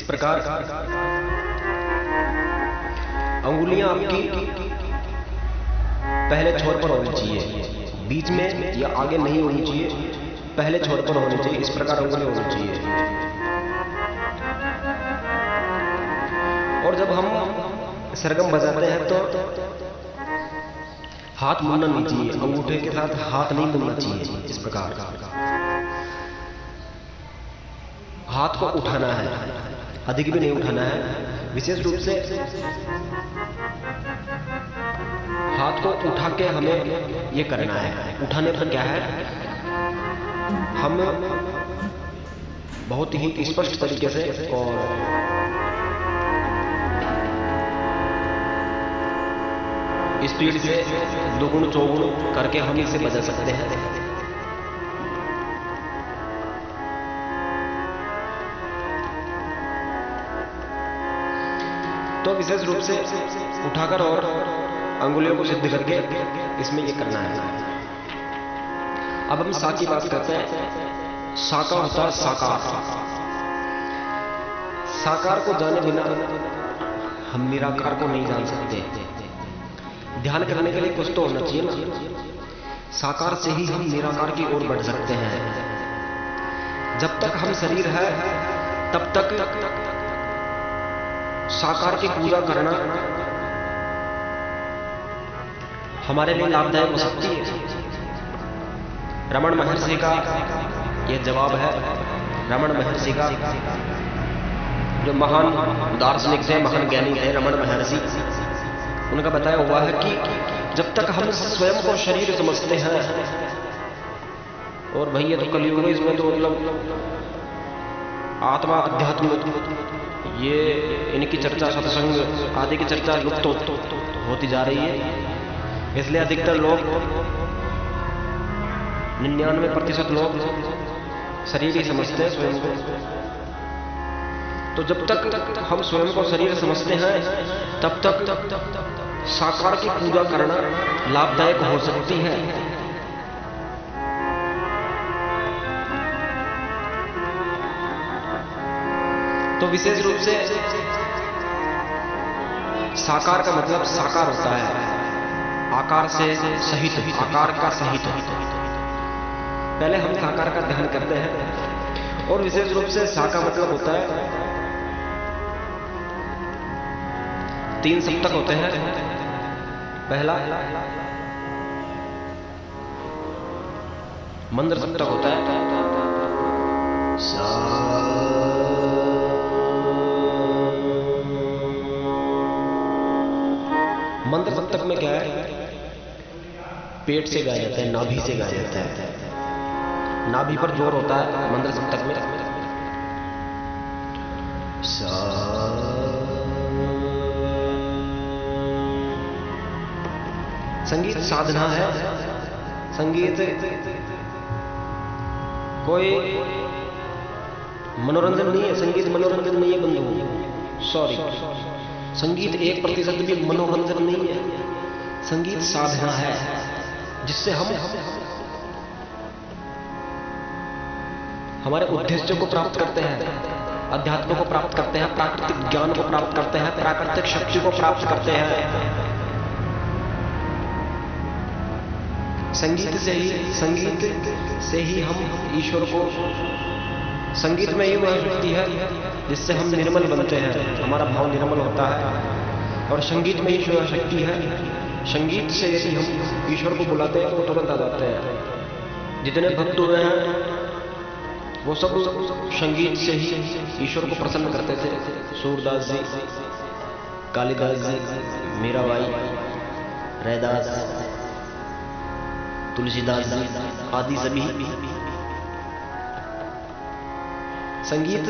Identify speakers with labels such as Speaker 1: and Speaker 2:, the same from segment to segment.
Speaker 1: प्रकार अंगुलियां आपकी पहले छोर पर होनी चाहिए, बीच में या आगे नहीं होनी चाहिए, पहले छोर पर होनी चाहिए। इस प्रकार अंगुलियां होनी चाहिए। और जब हम सरगम बजाते हैं तो हाथ मुड़ना नहीं चाहिए, अंगूठे के साथ हाथ नहीं मुड़ना चाहिए। इस प्रकार हाथ को उठाना है, अधिक भी नहीं उठाना है। विशेष रूप से हाथ को उठा के हमें ये करना है। उठाने पर क्या है, हम बहुत ही स्पष्ट तरीके से और स्पीड से दोगुण चौगुण करके हम इसे बजा सकते हैं। तो विशेष रूप से उठाकर और अंगुलियों को सिद्ध करके इसमें ये करना है। अब हम सा की बात करते हैं। सा का होता है साकार। साकार को जाने बिना हम निराकार को नहीं जान सकते। ध्यान करने के लिए कुछ तो होना चाहिए ना। साकार से ही हम निराकार की ओर बढ़ सकते हैं। जब तक हम शरीर है तब तक साकार की पूजा करना हमारे लिए लाभदायक हो सकती है। रमण महर्षि का यह जवाब है। रमण महर्षि का, जो महान दार्शनिक थे, महान ज्ञानी थे रमण महर्षि, उनका बताया हुआ है कि जब तक हम स्वयं को शरीर समझते हैं, और भैया तो कलयुग में इसमें तो मतलब आत्मा अध्यात्म ये इनकी चर्चा, सत्संग आदि की चर्चा लुप्त होती जा रही है। इसलिए अधिकतर लोग 99% लोग शरीर ही समझते हैं स्वयं को। तो जब तक हम स्वयं को शरीर समझते हैं तब तक साकार की पूजा करना लाभदायक हो सकती है। तो विशेष रूप से साकार का मतलब साकार होता है आकार से सहित, आकार का सहित। पहले हम साकार का ध्यान करते हैं। और विशेष रूप से सा का मतलब होता है 3 सप्तक होते हैं। पहला मंद्र सप्तक होता है। मंत्र सप्तक में क्या है, पेट से गाया जाता है, नाभि से गाया जाता है। नाभि पर जोर होता है मंत्र सप्तक में। संगीत साधना है। संगीत कोई मनोरंजन नहीं है। संगीत मनोरंजन नहीं है बंधु, सॉरी। संगीत 1% भी मनोरंजन नहीं है। संगीत साधना है जिससे हम हमारे उद्देश्य को प्राप्त करते हैं, अध्यात्म को प्राप्त करते हैं, प्राकृतिक ज्ञान को प्राप्त करते हैं, प्राकृतिक शक्ति को प्राप्त करते हैं। संगीत से ही हम ईश्वर को, संगीत में ही वह शक्ति है जिससे हम निर्मल बनते हैं, हमारा भाव निर्मल होता है। और संगीत में ही वह शक्ति है। संगीत से यदि हम ईश्वर को बुलाते हैं तो तुरंत आ जाते हैं। जितने भक्त हुए हैं वो सब संगीत से ही ईश्वर को प्रसन्न करते थे। सूरदास जी, कालिदास जी, मीराबाई, रैदास, तुलसीदास जी आदि सभी संगीत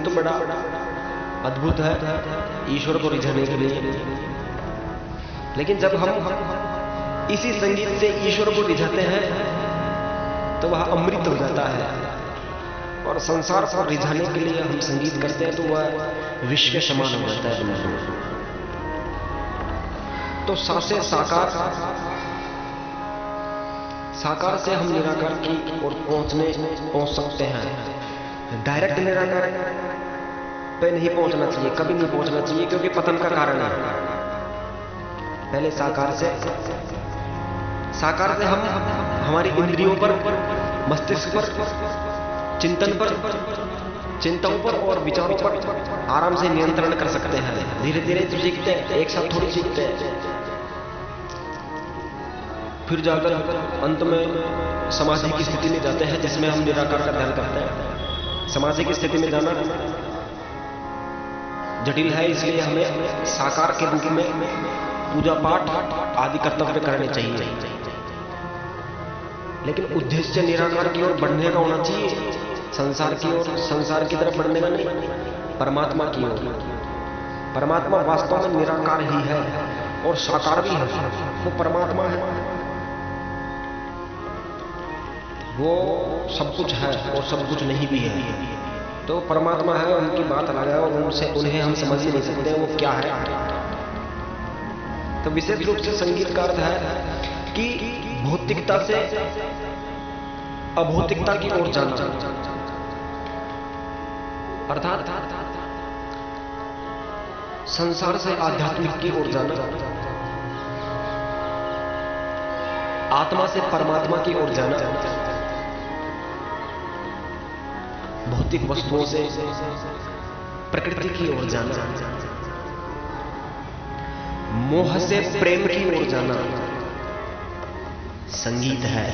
Speaker 1: तो बड़ा अद्भुत है ईश्वर को रिझाने के लिए। लेकिन जब हम इसी संगीत से ईश्वर को रिझाते हैं तो वह अमृत हो जाता है। और संसार को रिझाने के लिए हम संगीत करते हैं तो वह विश्व के समान हो जाता है। तो सा से साकार से हम निराकार की ओर पहुंच सकते हैं। डायरेक्ट निराकार पे नहीं पहुंचना चाहिए, कभी नहीं पहुंचना चाहिए, क्योंकि पतन का कारण है। पहले साकार से हम हमारी इंद्रियों पर, मस्तिष्क पर, चिंतन पर, चिंताओं पर और विचारों पर आराम से नियंत्रण कर सकते हैं। धीरे धीरे तो सीखते हैं, एक साथ थोड़ी सीखते हैं। फिर जाकर अंत में समाधि की स्थिति में जाते हैं, जिसमें हम निराकार का ध्यान करते हैं। समाधि की स्थिति में जाना जटिल है, इसलिए हमें साकार के रूप में पूजा पाठ आदि कर्तव्य करने चाहिए, लेकिन उद्देश्य निराकार की ओर बढ़ने का होना चाहिए। संसार की ओर, संसार की तरफ बढ़ने का नहीं, परमात्मा की ओर। परमात्मा वास्तव में निराकार ही है और साकार भी है। वो परमात्मा है, वो सब कुछ है और सब कुछ नहीं भी है। तो परमात्मा है, उनकी बात अलग है और उन्हें हम समझ ही नहीं सकते वो क्या है। तो विशेष रूप से संगीत का अर्थ है कि भौतिकता से अभौतिकता की ओर जाना, अर्थात संसार से आध्यात्मिक की ओर जाना, आत्मा से परमात्मा की ओर जाना, भौतिक वस्तुओं से प्रकृति की ओर जाना, मोह से प्रेम की ओर जाना संगीत है।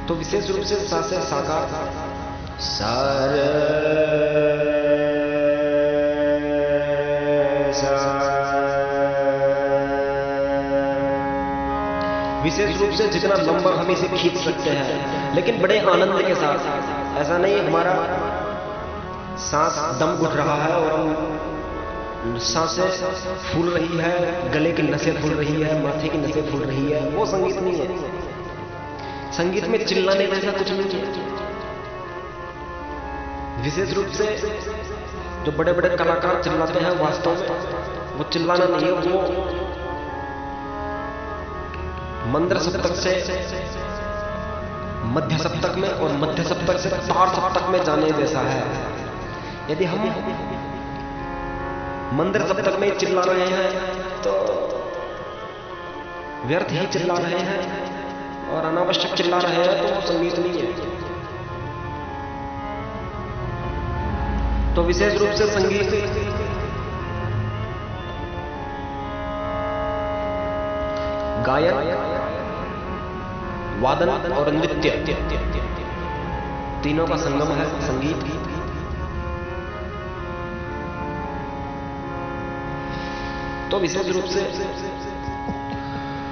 Speaker 1: तो विशेष रूप से सा से साकार सार विशेष रूप से जितना लंबा हम इसे खींच सकते हैं, लेकिन बड़े आनंद के साथ। ऐसा नहीं हमारा सांस दम घुट रहा है और हम सांसें फूल रही है, गले की नसें फूल रही है, माथे की नसें फूल रही है, वो संगीत नहीं है। संगीत में चिल्लाने जैसा कुछ नहीं है। विशेष रूप से जो बड़े बड़े कलाकार चिल्लाते हैं, वास्तव में वो चिल्लाना नहीं है, वो मंद्र सप्तक से मध्य सप्तक में और मध्य सप्तक से तार सप्तक में जाने जैसा है। यदि हम मंद्र सप्तक में चिल्ला रहे हैं तो व्यर्थ ही चिल्ला रहे हैं, और अनावश्यक चिल्ला रहे हैं तो वो संगीत नहीं है। तो विशेष रूप से संगीत गायन, वादन और नृत्य तीनों का संगम है संगीत। तो विशेष रूप से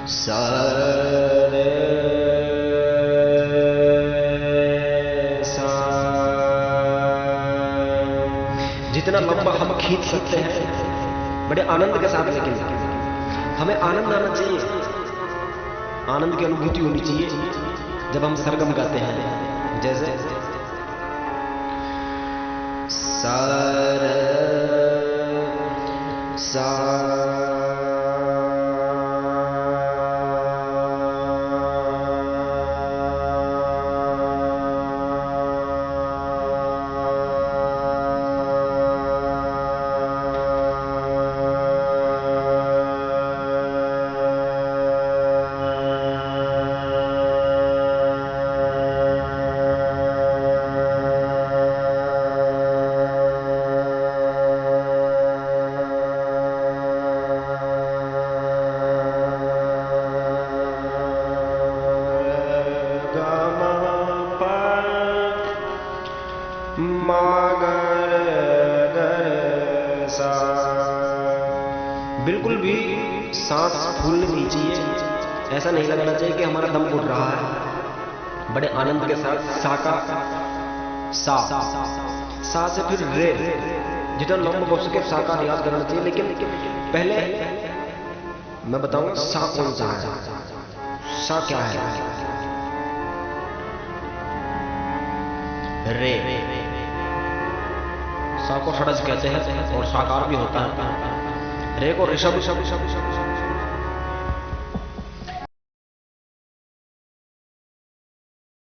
Speaker 1: सारे जितना लंबा हम खींच सकते हैं बड़े आनंद के साथ, लेकिन हमें आनंद आना चाहिए, आनंद की अनुभूति होनी चाहिए जब हम सरगम गाते हैं। जैसे सार सा बिल्कुल भी सांस फूलनी नहीं चाहिए। ऐसा नहीं लगना चाहिए कि हमारा दम घुट रहा है। बड़े आनंद के साथ सा का सा से फिर रे, जितना लंबा हो सके सा का रियाज करना चाहिए। लेकिन पहले मैं बताऊंगा सा कौन सा है, सा क्या है। रे, सा को षड्ज कहते हैं और साकार भी होता है। रे को ऋषभ